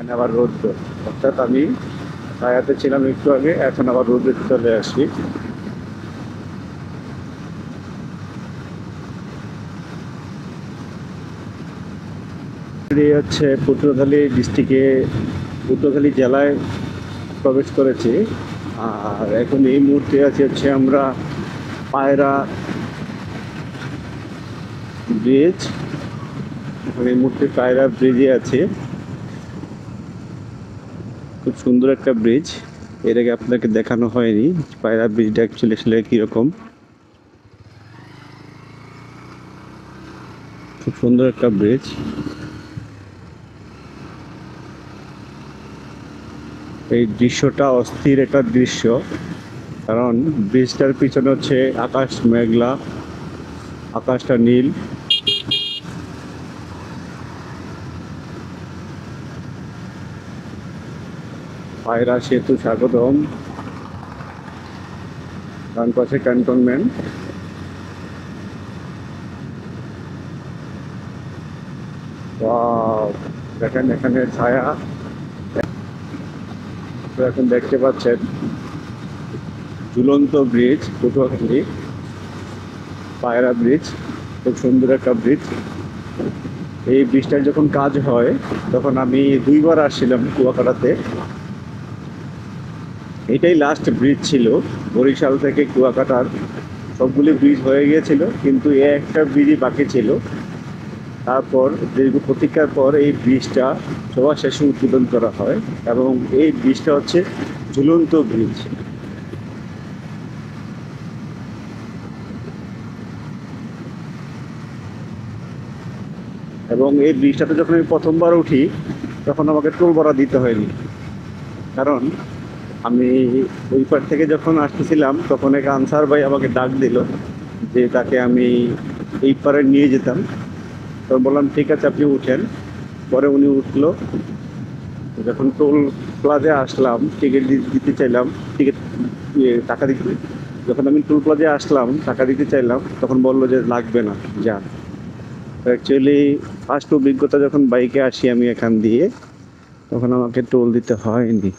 এখানে আবার রৌদ্র, অর্থাৎ আমি ছায়াতে ছিলাম একটু আগে, এখন আবার রোদে চলে আসি। এই হচ্ছে পটুয়াখালী ডিস্ট্রিক্টে, পটুয়াখালী জেলায় প্রবেশ করেছি। আর এখন এই মুহূর্তে আছি হচ্ছে আমরা পায়রা ব্রিজ। এখন এই মুহূর্তে পায়রা ব্রিজে আছে, খুব সুন্দর একটা ব্রিজ। এর আগে আপনাকে দেখানো হয়নি পায়রা ব্রিজটা অ্যাকচুয়ালি আসলে কীরকম। খুব সুন্দর একটা ব্রিজ। এই দৃশ্যটা অস্থির একটা দৃশ্য, কারণ ব্রিজটার পিছনে হচ্ছে আকাশ মেঘলা, আকাশটা নীল। পায়রা সেতু স্বাগতম, ডান পাশে ক্যান্টনমেন্ট। দেখেন এখানে ছায়া, এখন দেখতে পাচ্ছেন ঝুলন্ত ব্রিজ পটুয়াখালী পায়রা ব্রিজ। খুব সুন্দর একটা ব্রিজ। এই ব্রিজটার যখন কাজ হয় তখন আমি 2বার আসছিলাম কুয়াকাটাতে। এটাই লাস্ট ব্রিজ ছিল, বরিশাল থেকে কুয়াকাটার সবগুলি ব্রিজ হয়ে গিয়েছিল, কিন্তু একটা ব্রিজই বাকি ছিল। তারপর দীর্ঘ প্রতীক্ষার পর এই ব্রিজটা সবার শেষে উদ্বোধন করা হয়, এবং এই ব্রিজটা হচ্ছে ঝুলন্ত ব্রিজ। এবং এই ব্রিজটাতে যখন আমি প্রথমবার উঠি তখন আমাকে টোল ভাড়া দিতে হয়নি, কারণ আমি ওই পার থেকে যখন আসতেছিলাম তখন এক আনসার ভাই আমাকে ডাক দিল যে তাকে আমি এই পারে নিয়ে যেতাম। তো বললাম ঠিক আছে আপনি উঠেন। পরে উনি উঠলো। যখন টোল প্লাজায় আসলাম টিকিট দিতে চাইলাম, টিকিট টাকা দিতে, যখন আমি টোল প্লাজায় আসলাম টাকা দিতে চাইলাম তখন বললো যে লাগবে না, যান। অ্যাকচুয়ালি ফার্স্ট অভিজ্ঞতা যখন বাইকে আসি আমি এখান দিয়ে, তখন আমাকে টোল দিতে হয়নি।